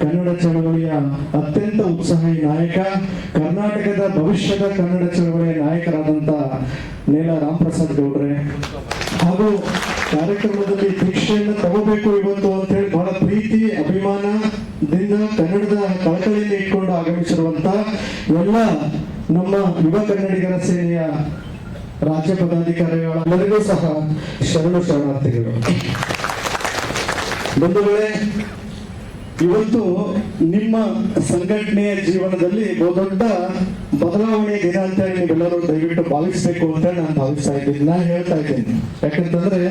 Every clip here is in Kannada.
ಕನ್ನಡ ಚಳವಳಿಯ ಅತ್ಯಂತ ಉತ್ಸಾಹಿ ನಾಯಕ, ಕರ್ನಾಟಕದ ಭವಿಷ್ಯದ ಕನ್ನಡ ಚಳವಳಿಯ ನಾಯಕರಾದಂಥ ನೇಲ ರಾಮಪ್ರಸಾದ್ ಗೌಡ್ರೆ ಹಾಗೂ ಕಾರ್ಯಕ್ರಮದಲ್ಲಿ ದೀಕ್ಷೆಯನ್ನು ತಗೋಬೇಕು ಇವತ್ತು ಅಂತ ಹೇಳಿ ಬಹಳ ಪ್ರೀತಿ ಅಭಿಮಾನದಿಂದ ಕನ್ನಡದ ಕಳಕಳಿಯನ್ನು ಇಟ್ಕೊಂಡು ಆಗಮಿಸಿರುವಂತ ಎಲ್ಲ ನಮ್ಮ ಯುವ ಕನ್ನಡಿಗರ ಸೇನೆಯ ರಾಜ್ಯ ಪದಾಧಿಕಾರಿಗಳೆಲ್ಲರಿಗೂ ಸಹ ಶರಣಾರ್ಥಿಗಳು. ಬಂಧುಗಳೇ, ಇವತ್ತು ನಿಮ್ಮ ಸಂಘಟನೆಯ ಜೀವನದಲ್ಲಿ ಬಹುದೊಡ್ಡ ಬದಲಾವಣೆ ದಿನ ಅಂತ ಹೇಳಿ ನೀವೆಲ್ಲರೂ ದಯವಿಟ್ಟು ಭಾವಿಸ್ಬೇಕು ಅಂತ ಹೇಳಿ ನಾನು ಭಾವಿಸ್ತಾ ಇದ್ದೀನಿ. ನಾನು ಹೇಳ್ತಾ ಇದ್ದೀನಿ, ಯಾಕಂತಂದ್ರೆ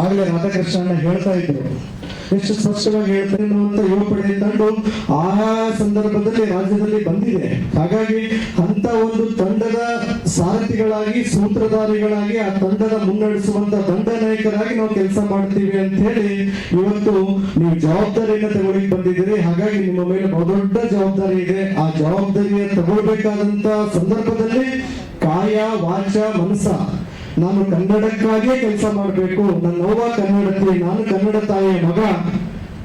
ಆಗ್ಲೇ ರಾಧಾಕೃಷ್ಣನ ಹೇಳ್ತಾ ಇದ್ರು, ಎಷ್ಟು ಸ್ಪಷ್ಟವಾಗಿ ಹೇಳ್ತಾರೆ ಅಂತ ಯುವ ಪಡೆ ತಂಡ ಆ ಸಂದರ್ಭದಲ್ಲಿ ರಾಜ್ಯದಲ್ಲಿ ಬಂದಿದೆ. ಹಾಗಾಗಿ ಅಂತ ಒಂದು ತಂಡದ ಸಾರಥಿಗಳಾಗಿ, ಸೂತ್ರಧಾರಿಗಳಾಗಿ, ಆ ತಂಡದ ಮುನ್ನಡೆಸುವಂತ ದಂಡ ನಾಯಕರಾಗಿ ನಾವು ಕೆಲಸ ಮಾಡ್ತೀವಿ ಅಂತ ಹೇಳಿ ಇವತ್ತು ನೀವು ಜವಾಬ್ದಾರಿಯನ್ನು ತಗೊಳ್ಳಿಕ್ ಬಂದಿದ್ದೀರಿ. ಹಾಗಾಗಿ ನಿಮ್ಮ ಮೇಲೆ ಬಹುದೊಡ್ಡ ಜವಾಬ್ದಾರಿ ಇದೆ. ಆ ಜವಾಬ್ದಾರಿಯನ್ನು ತಗೊಳ್ಬೇಕಾದಂತ ಸಂದರ್ಭದಲ್ಲಿ ಕಾಯ, ವಾಚ, ಮನಸ ನಾನು ಕನ್ನಡಕ್ಕಾಗಿಯೇ ಕೆಲಸ ಮಾಡಬೇಕು. ನನ್ನವ್ವ ಕನ್ನಡತಿ, ನಾನು ಕನ್ನಡ ತಾಯಿಯ ಮಗ.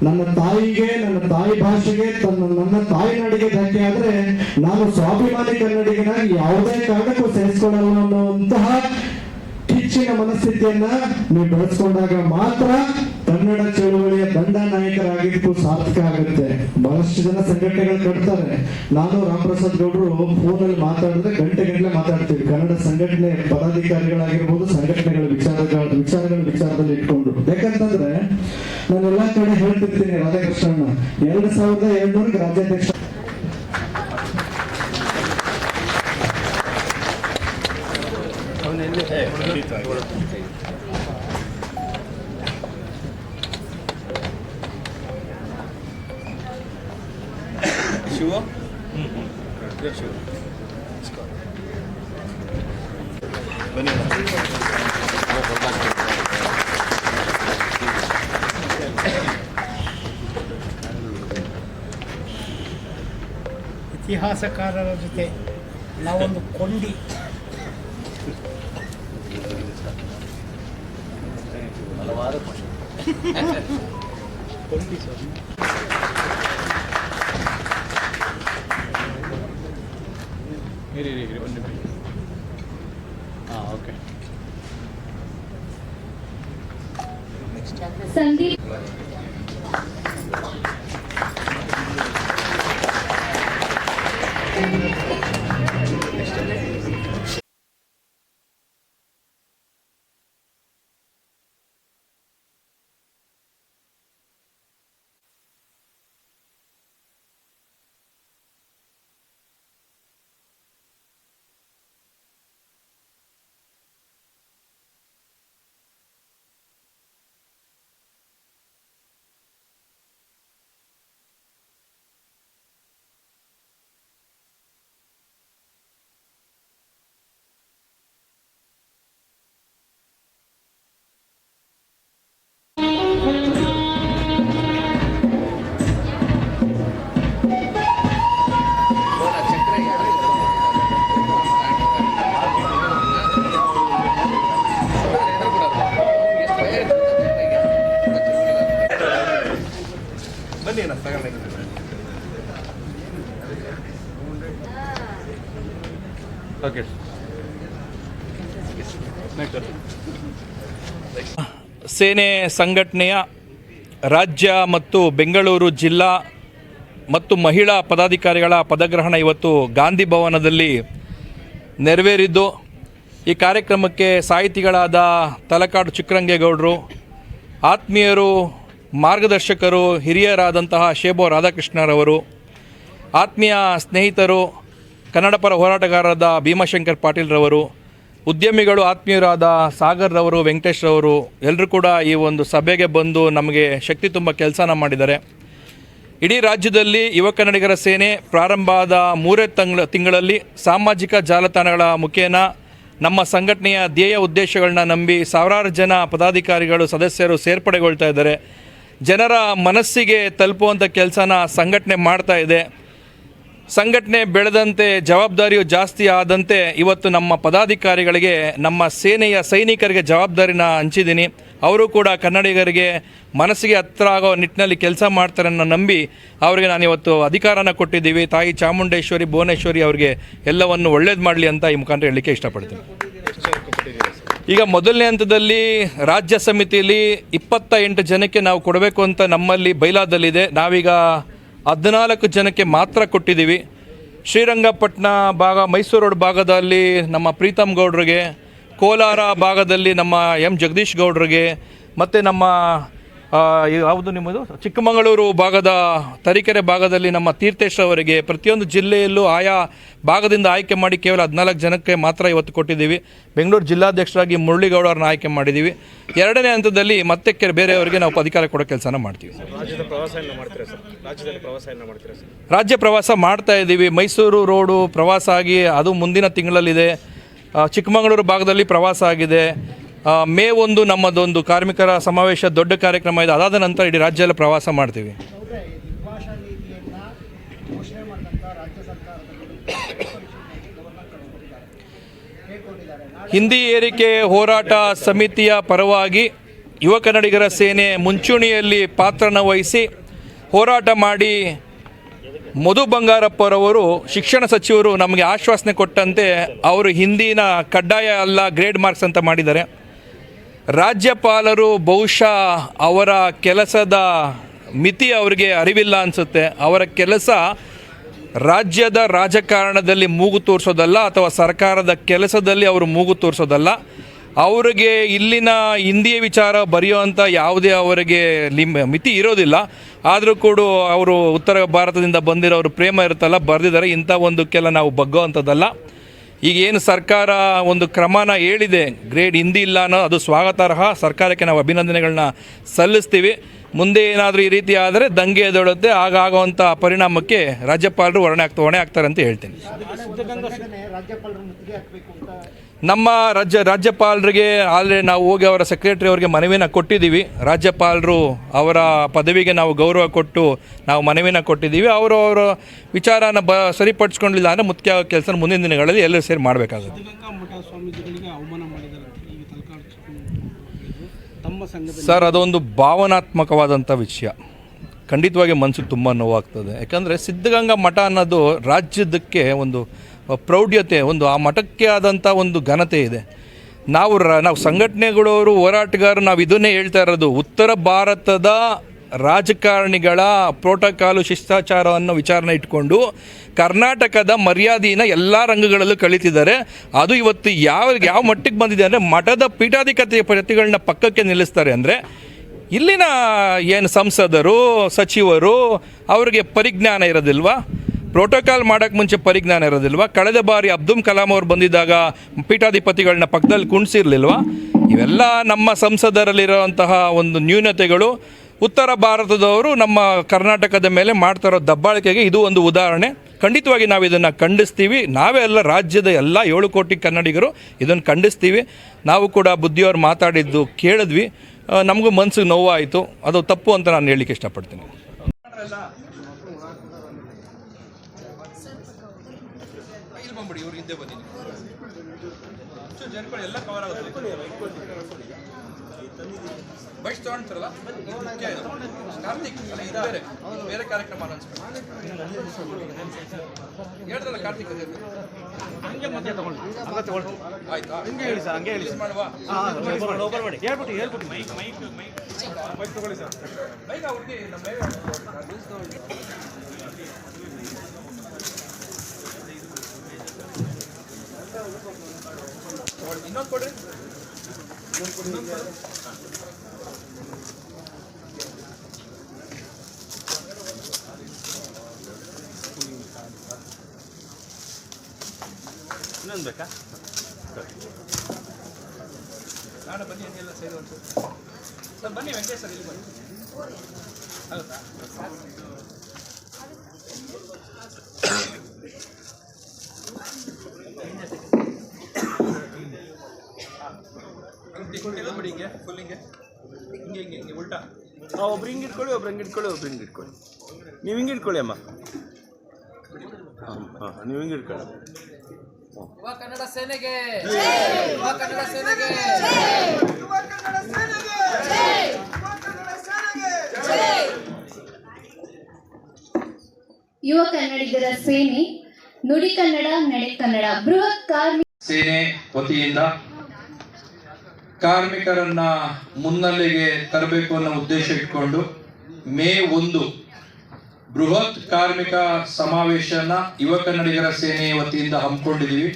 ನನ್ನ ತಾಯಿಗೆ, ನನ್ನ ತಾಯಿ ಭಾಷೆಗೆ, ನನ್ನ ತಾಯಿ ನಾಡಿಗೆ ಧಕ್ಕೆ ಆದ್ರೆ ನಾನು ಸ್ವಾಭಿಮಾನಿ ಕನ್ನಡಿಗನಾಗಿ ಯಾವುದೇ ಕಾರಣಕ್ಕೂ ಸೇರಿಸಿಕೊಳ್ಳಲ್ಲ ಅನ್ನುವಂತಹ ಕಿಚ್ಚಿನ ಮನಸ್ಥಿತಿಯನ್ನ ನೀವು ಬೆಳೆಸ್ಕೊಂಡಾಗ ಮಾತ್ರ ಕನ್ನಡ ಚಳವಳಿಯ ದಂಡ ನಾಯಕರಾಗಿದ್ದು ಸಾರ್ಥಕ ಆಗುತ್ತೆ. ಬಹಳಷ್ಟು ಜನ ಸಂಘಟನೆಗಳು ಕಟ್ತಾರೆ. ನಾನು ರಾಮಪ್ರಸಾದ್ ಗೌಡ್ರು ಫೋನಲ್ಲಿ ಮಾತಾಡಿದ್ರೆ ಗಂಟೆಗಟ್ಟಲೆ ಮಾತಾಡ್ತೀವಿ. ಕನ್ನಡ ಸಂಘಟನೆ ಪದಾಧಿಕಾರಿಗಳಾಗಿರ್ಬೋದು, ಸಂಘಟನೆಗಳ ವಿಚಾರದಲ್ಲಿ ಇಟ್ಕೊಂಡು. ಯಾಕಂತಂದ್ರೆ ನಾನು ಎಲ್ಲಾ ಕಡೆ ಹೇಳ್ತಿರ್ತೀನಿ, ರಾಧಾಕೃಷ್ಣಣ್ಣ 2200 ರಾಜ್ಯಾಧ್ಯಕ್ಷ ಶಿವ ಇತಿಹಾಸಕಾರರ ಜೊತೆ ನಾವೊಂದು ಕೊಂಡಿ ಹಲವಾರು ಕೊಂಡಿ ಸರ್. ಒಂದು ಓಕೆ. ಸಂದೀಪ್ ಸೇನೆ ಸಂಘಟನೆಯ ರಾಜ್ಯ ಮತ್ತು ಬೆಂಗಳೂರು ಜಿಲ್ಲಾ ಮತ್ತು ಮಹಿಳಾ ಪದಾಧಿಕಾರಿಗಳ ಪದಗ್ರಹಣ ಇವತ್ತು ಗಾಂಧಿ ಭವನದಲ್ಲಿ ನೆರವೇರಿದ್ದು, ಈ ಕಾರ್ಯಕ್ರಮಕ್ಕೆ ಸಾಹಿತಿಗಳಾದ ತಲಕಾಡು ಚಿಕ್ಕರಂಗೇಗೌಡರು, ಆತ್ಮೀಯರು, ಮಾರ್ಗದರ್ಶಕರು, ಹಿರಿಯರಾದಂತಹ ಶೇಬೋ ರಾಧಾಕೃಷ್ಣರವರು, ಆತ್ಮೀಯ ಸ್ನೇಹಿತರು, ಕನ್ನಡ ಪರ ಹೋರಾಟಗಾರರಾದ ಭೀಮಾಶಂಕರ್ ಪಾಟೀಲ್ರವರು, ಉದ್ಯಮಿಗಳು ಆತ್ಮೀಯರಾದ ಸಾಗರ್ರವರು, ವೆಂಕಟೇಶ್ರವರು ಎಲ್ಲರೂ ಕೂಡ ಈ ಒಂದು ಸಭೆಗೆ ಬಂದು ನಮಗೆ ಶಕ್ತಿ ತುಂಬ ಕೆಲಸನ ಮಾಡಿದ್ದಾರೆ. ಇಡೀ ರಾಜ್ಯದಲ್ಲಿ ಯುವ ಕನ್ನಡಿಗರ ಸೇನೆ ಪ್ರಾರಂಭ ಆದ 3 ತಿಂಗಳಲ್ಲಿ ಸಾಮಾಜಿಕ ಜಾಲತಾಣಗಳ ಮುಖೇನ ನಮ್ಮ ಸಂಘಟನೆಯ ಧ್ಯೇಯ ಉದ್ದೇಶಗಳನ್ನ ನಂಬಿ ಸಾವಿರಾರು ಜನ ಪದಾಧಿಕಾರಿಗಳು, ಸದಸ್ಯರು ಸೇರ್ಪಡೆಗೊಳ್ತಾ ಇದ್ದಾರೆ. ಜನರ ಮನಸ್ಸಿಗೆ ತಲುಪುವಂಥ ಕೆಲಸನ ಸಂಘಟನೆ ಮಾಡ್ತಾ ಇದೆ. ಸಂಘಟನೆ ಬೆಳೆದಂತೆ ಜವಾಬ್ದಾರಿಯು ಜಾಸ್ತಿ ಆದಂತೆ ಇವತ್ತು ನಮ್ಮ ಪದಾಧಿಕಾರಿಗಳಿಗೆ ನಮ್ಮ ಸೇನೆಯ ಸೈನಿಕರಿಗೆ ಜವಾಬ್ದಾರಿನ ಹಂಚಿದ್ದೀನಿ. ಅವರು ಕೂಡ ಕನ್ನಡಿಗರಿಗೆ ಮನಸ್ಸಿಗೆ ಹತ್ತಿರ ಆಗೋ ನಿಟ್ಟಿನಲ್ಲಿ ಕೆಲಸ ಮಾಡ್ತಾರೆ ಅನ್ನೋ ನಂಬಿ ಅವರಿಗೆ ನಾನು ಇವತ್ತು ಅಧಿಕಾರನ ಕೊಟ್ಟಿದ್ದೀವಿ. ತಾಯಿ ಚಾಮುಂಡೇಶ್ವರಿ ಭುವನೇಶ್ವರಿ ಅವರಿಗೆ ಎಲ್ಲವನ್ನು ಒಳ್ಳೇದು ಮಾಡಲಿ ಅಂತ ಈ ಮುಖಾಂತರ ಹೇಳಲಿಕ್ಕೆ ಇಷ್ಟಪಡ್ತೀನಿ. ಈಗ ಮೊದಲನೇ ಹಂತದಲ್ಲಿ ರಾಜ್ಯ ಸಮಿತಿಯಲ್ಲಿ 28 ಜನಕ್ಕೆ ನಾವು ಕೊಡಬೇಕು ಅಂತ ನಮ್ಮಲ್ಲಿ ಬೈಲಾದಲ್ಲಿದೆ. ನಾವೀಗ 14 ಜನಕ್ಕೆ ಮಾತ್ರ ಕೊಟ್ಟಿದ್ದೀವಿ. ಶ್ರೀರಂಗಪಟ್ಟಣ ಭಾಗ, ಮೈಸೂರು ರೋಡ್ ಭಾಗದಲ್ಲಿ ನಮ್ಮ ಪ್ರೀತಮ್ ಗೌಡ್ರಿಗೆ, ಕೋಲಾರ ಭಾಗದಲ್ಲಿ ನಮ್ಮ ಜಗದೀಶ್ ಗೌಡ್ರಿಗೆ, ಮತ್ತು ನಮ್ಮ ಯಾವುದು ನಿಮ್ಮದು ಚಿಕ್ಕಮಗಳೂರು ಭಾಗದ ತರೀಕೆರೆ ಭಾಗದಲ್ಲಿ ನಮ್ಮ ತೀರ್ಥೇಶ್ ಅವರಿಗೆ, ಪ್ರತಿಯೊಂದು ಜಿಲ್ಲೆಯಲ್ಲೂ ಆಯಾ ಭಾಗದಿಂದ ಆಯ್ಕೆ ಮಾಡಿ ಕೇವಲ 14 ಜನಕ್ಕೆ ಮಾತ್ರ ಇವತ್ತು ಕೊಟ್ಟಿದ್ದೀವಿ. ಬೆಂಗಳೂರು ಜಿಲ್ಲಾಧ್ಯಕ್ಷರಾಗಿ ಮುರಳಿಗೌಡ ಅವ್ರನ್ನ ಆಯ್ಕೆ ಮಾಡಿದ್ದೀವಿ. ಎರಡನೇ ಹಂತದಲ್ಲಿ ಮತ್ತೆ ಬೇರೆಯವರಿಗೆ ನಾವು ಅಧಿಕಾರ ಕೊಡೋ ಕೆಲಸನ ಮಾಡ್ತೀವಿ. ರಾಜ್ಯ ಪ್ರವಾಸ ಮಾಡ್ತಾ ಇದ್ದೀವಿ. ಮೈಸೂರು ರೋಡು ಪ್ರವಾಸ ಆಗಿ ಅದು ಮುಂದಿನ ತಿಂಗಳಲ್ಲಿದೆ. ಚಿಕ್ಕಮಗಳೂರು ಭಾಗದಲ್ಲಿ ಪ್ರವಾಸ ಆಗಿದೆ. ಮೇ 1 ನಮ್ಮದೊಂದು ಕಾರ್ಮಿಕರ ಸಮಾವೇಶ ದೊಡ್ಡ ಕಾರ್ಯಕ್ರಮ ಇದೆ. ಅದಾದ ನಂತರ ಇಡೀ ರಾಜ್ಯ ಎಲ್ಲ ಪ್ರವಾಸ ಮಾಡ್ತೀವಿ. ಹಿಂದಿ ಏರಿಕೆ ಹೋರಾಟ ಸಮಿತಿಯ ಪರವಾಗಿ ಯುವ ಕನ್ನಡಿಗರ ಸೇನೆ ಮುಂಚೂಣಿಯಲ್ಲಿ ಪಾತ್ರನ ವಹಿಸಿ ಹೋರಾಟ ಮಾಡಿ ಮಧು ಬಂಗಾರಪ್ಪರವರು ಶಿಕ್ಷಣ ಸಚಿವರು ನಮಗೆ ಆಶ್ವಾಸನೆ ಕೊಟ್ಟಂತೆ ಅವರು ಹಿಂದಿನ ಕಡ್ಡಾಯ ಅಲ್ಲ ಗ್ರೇಡ್ ಮಾರ್ಕ್ಸ್ ಅಂತ ಮಾಡಿದ್ದಾರೆ. ರಾಜ್ಯಪಾಲರು ಬಹುಶಃ ಅವರ ಕೆಲಸದ ಮಿತಿ ಅವರಿಗೆ ಅರಿವಿಲ್ಲ ಅನಿಸುತ್ತೆ. ಅವರ ಕೆಲಸ ರಾಜ್ಯದ ರಾಜಕಾರಣದಲ್ಲಿ ಮೂಗು ತೋರಿಸೋದಲ್ಲ ಅಥವಾ ಸರ್ಕಾರದ ಕೆಲಸದಲ್ಲಿ ಅವರು ಮೂಗು ತೋರಿಸೋದಲ್ಲ. ಅವರಿಗೆ ಇಲ್ಲಿನ ಹಿಂದಿಯ ವಿಚಾರ ಬರೆಯುವಂಥ ಯಾವುದೇ ಅವರಿಗೆ ಮಿತಿ ಇರೋದಿಲ್ಲ. ಆದರೂ ಕೂಡ ಅವರು ಉತ್ತರ ಭಾರತದಿಂದ ಬಂದಿರೋರು ಪ್ರೇಮ ಇರುತ್ತಲ್ಲ, ಬರೆದಿದ್ದಾರೆ. ಇಂಥ ಒಂದಕ್ಕೆಲ್ಲ ನಾವು ಬಗ್ಗೋವಂಥದ್ದಲ್ಲ. ಈಗ ಏನು ಸರ್ಕಾರ ಒಂದು ಕ್ರಮನ ಹೇಳಿದೆ, ಗ್ರೇಡ್ ಹಿಂದಿ ಇಲ್ಲ ಅನ್ನೋ ಅದು ಸ್ವಾಗತಾರ್ಹ. ಸರ್ಕಾರಕ್ಕೆ ನಾವು ಅಭಿನಂದನೆಗಳನ್ನ ಸಲ್ಲಿಸ್ತೀವಿ. ಮುಂದೆ ಏನಾದರೂ ಈ ರೀತಿ ಆದರೆ ದಂಗೆ ಎದ್ದೇಳುತ್ತೆ. ಆಗುವಂಥ ಪರಿಣಾಮಕ್ಕೆ ರಾಜ್ಯಪಾಲರು ಹೊಣೆ ಆಗ್ತಾರೆ ಅಂತ ಹೇಳ್ತೀನಿ. ನಮ್ಮ ರಾಜ್ಯಪಾಲರಿಗೆ ಆಲ್ರೆಡಿ ನಾವು ಹೋಗಿ ಅವರ ಸೆಕ್ರೆಟರಿ ಅವರಿಗೆ ಮನವಿನ ಕೊಟ್ಟಿದ್ದೀವಿ. ರಾಜ್ಯಪಾಲರು ಅವರ ಪದವಿಗೆ ನಾವು ಗೌರವ ಕೊಟ್ಟು ನಾವು ಮನವಿನ ಕೊಟ್ಟಿದ್ದೀವಿ. ಅವರ ವಿಚಾರನ ಸರಿಪಡಿಸ್ಕೊಂಡಿಲ್ಲ ಅಂದರೆ ಮುಖ್ಯ ಕೆಲಸ ಮುಂದಿನ ದಿನಗಳಲ್ಲಿ ಎಲ್ಲರೂ ಸೇರಿ ಮಾಡಬೇಕಾಗುತ್ತೆ. ಸರ್, ಅದೊಂದು ಭಾವನಾತ್ಮಕವಾದಂಥ ವಿಷಯ. ಖಂಡಿತವಾಗಿ ಮನಸ್ಸಿಗೆ ತುಂಬ ನೋವಾಗ್ತದೆ. ಯಾಕಂದರೆ ಸಿದ್ಧಗಂಗಾ ಮಠ ಅನ್ನೋದು ರಾಜ್ಯದಕ್ಕೆ ಒಂದು ಪ್ರೌಢ್ಯತೆ, ಒಂದು ಆ ಮಠಕ್ಕೆ ಆದಂಥ ಒಂದು ಘನತೆ ಇದೆ. ನಾವು ಸಂಘಟನೆಗಳವರು, ಹೋರಾಟಗಾರರು ನಾವು ಇದನ್ನೇ ಹೇಳ್ತಾ ಇರೋದು. ಉತ್ತರ ಭಾರತದ ರಾಜಕಾರಣಿಗಳ ಪ್ರೋಟೋಕಾಲು ಶಿಷ್ಟಾಚಾರವನ್ನು ವಿಚಾರಣೆ ಇಟ್ಕೊಂಡು ಕರ್ನಾಟಕದ ಮರ್ಯಾದೆಯನ್ನು ಎಲ್ಲ ರಂಗಗಳಲ್ಲೂ ಕಳೀತಿದ್ದಾರೆ. ಅದು ಇವತ್ತು ಯಾವ ಮಟ್ಟಿಗೆ ಬಂದಿದೆ ಅಂದರೆ ಮಠದ ಪೀಠಾಧಿಪತಿ ಪ್ರತಿಗಳನ್ನ ಪಕ್ಕಕ್ಕೆ ನಿಲ್ಲಿಸ್ತಾರೆ. ಅಂದರೆ ಇಲ್ಲಿನ ಏನು ಸಂಸದರು, ಸಚಿವರು ಅವರಿಗೆ ಪರಿಜ್ಞಾನ ಇರೋದಿಲ್ವಾ? ಪ್ರೋಟೋಕಾಲ್ ಮಾಡೋಕ್ಕೆ ಮುಂಚೆ ಪರಿಜ್ಞಾನ ಇರೋದಿಲ್ವಾ? ಕಳೆದ ಬಾರಿ ಅಬ್ದುಲ್ ಕಲಾಂ ಅವರು ಬಂದಿದ್ದಾಗ ಪೀಠಾಧಿಪತಿಗಳನ್ನ ಪಕ್ಕದಲ್ಲಿ ಕುಣಿಸಿರ್ಲಿಲ್ವಾ? ಇವೆಲ್ಲ ನಮ್ಮ ಸಂಸದರಲ್ಲಿರುವಂತಹ ಒಂದು ನ್ಯೂನತೆಗಳು. ಉತ್ತರ ಭಾರತದವರು ನಮ್ಮ ಕರ್ನಾಟಕದ ಮೇಲೆ ಮಾಡ್ತಾರೋ ದಬ್ಬಾಳಿಕೆಗೆ ಇದು ಒಂದು ಉದಾಹರಣೆ. ಖಂಡಿತವಾಗಿ ನಾವು ಇದನ್ನು ಖಂಡಿಸ್ತೀವಿ. ನಾವೇ ಎಲ್ಲ ರಾಜ್ಯದ ಎಲ್ಲ 7 ಕೋಟಿ ಕನ್ನಡಿಗರು ಇದನ್ನು ಖಂಡಿಸ್ತೀವಿ. ನಾವು ಕೂಡ ಬುದ್ಧಿಯವ್ರು ಮಾತಾಡಿದ್ದು ಕೇಳಿದ್ವಿ. ನಮಗೂ ಮನಸ್ಸಿಗೆ ನೋವಾಯಿತು. ಅದು ತಪ್ಪು ಅಂತ ನಾನು ಹೇಳಲಿಕ್ಕೆ ಇಷ್ಟಪಡ್ತೀನಿ. ಬೇರೆ ಕಾರ್ಯಕ್ರಮ ಹೇಳಿದ್ರಲ್ಲ ಕಾರ್ತಿಕ್, ಆಯ್ತಾ? ಹಂಗೆ ಹೇಳಿ ಸರ್, ಹಂಗೆ ಹೇಳಿ ಮಾಡುವ. ಹೇಳ್ಬಿಟ್ಟು ಮೈಕ್ ತಗೊಳ್ಳಿ ಸರ್. ಮೈಕ್ ಅವ್ರಿಗೆ ಇನ್ನೊಂದು ಕೊಡ್ರಿ. ಇನ್ನೊಂದು ಬೇಕಾ? ನಾಳೆ ಬನ್ನಿ, ಹಂಗೆಲ್ಲ ಸೇರಿ ಸರ್ ಬನ್ನಿ. ವೆಂಕಟೇಶ್ ಸರ್ ಇಲ್ಲಿ ಬನ್ನಿ. ಆಗುತ್ತಾ? ಬಿಡಿ ಹಿಂಗೆ ಫುಲ್ ಹಿಂಗೆ ಉಲ್ಟಾ. ಒಬ್ರು ಹಿಂಗೆ ಇಟ್ಕೊಳ್ಳಿ, ಒಬ್ರು ಹಿಂಗೆ ಇಟ್ಕೊಳ್ಳಿ, ಒಬ್ರು ಹಿಂಗೆ ಇಟ್ಕೊಳ್ಳಿ. ನೀವು ಹಿಂಗೆ ಇಟ್ಕೊಳ್ಳಿ ಅಮ್ಮ. ನೀವು ಹಿಂಗೆ ಇಟ್ಕೊಳ್ಳ. ಯುವ ಕನ್ನಡ ಸೇನೆಗೆ ಯುವ ಕನ್ನಡ ಸೇನೆಗೆ ಯುವ ಕನ್ನಡ ಸೇನೆಗೆ ಯುವ ಕನ್ನಡ ಸೇನೆಗೆ ಯುವ ಕನ್ನಡಿಗರ ಸೇನೆ ನುಡಿ ಕನ್ನಡ ನಡೆ ಕನ್ನಡ ಬೃಹತ್ ಕಾರ್ಮಿಕ ಸೇನೆ ವತಿಯಿಂದ ಕಾರ್ಮಿಕರನ್ನ ಮುನ್ನೆಲೆಗೆ ತರಬೇಕು ಅನ್ನೋ ಉದ್ದೇಶ ಇಟ್ಕೊಂಡು ಮೇ 1 ಬೃಹತ್ ಕಾರ್ಮಿಕ ಸಮಾವೇಶನ ಯುವ ಕನ್ನಡಿಗರ ಸೇನೆ ವತಿಯಿಂದ ಹಮ್ಮಿಕೊಂಡಿದ್ದೀವಿ.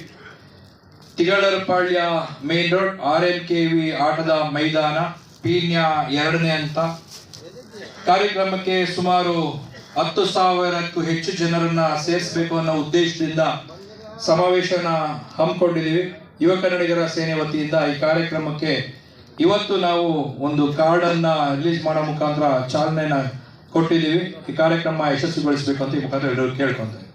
ತಿಗಳರಪಾಳ್ಯ ಮೇನ್ ರೋಡ್ RNKV ಆಟದ ಮೈದಾನ ಪೀಣ್ಯ 2ನೇ ಹಂತ. ಕಾರ್ಯಕ್ರಮಕ್ಕೆ ಸುಮಾರು 10,000ಕ್ಕೂ ಹೆಚ್ಚು ಜನರನ್ನ ಸೇರಿಸಬೇಕು ಅನ್ನೋ ಉದ್ದೇಶದಿಂದ ಸಮಾವೇಶನ ಹಮ್ಮಿಕೊಂಡಿದ್ದೀವಿ. ಯುವ ಕನ್ನಡಿಗರ ಸೇನೆ ವತಿಯಿಂದ ಈ ಕಾರ್ಯಕ್ರಮಕ್ಕೆ ಇವತ್ತು ನಾವು ಒಂದು ಕಾರ್ಡನ್ನ ರಿಲೀಸ್ ಮಾಡೋ ಮುಖಾಂತರ ಚಾಲನೆನ ಕೊಟ್ಟಿದ್ದೀವಿ. ಈ ಕಾರ್ಯಕ್ರಮ ಯಶಸ್ವಿಗೊಳಿಸಬೇಕು ಅಂತ ಈ ಮುಖಾಂತರ ಎಲ್ಲರೂ ಕೇಳ್ಕೊಂತಾರೆ.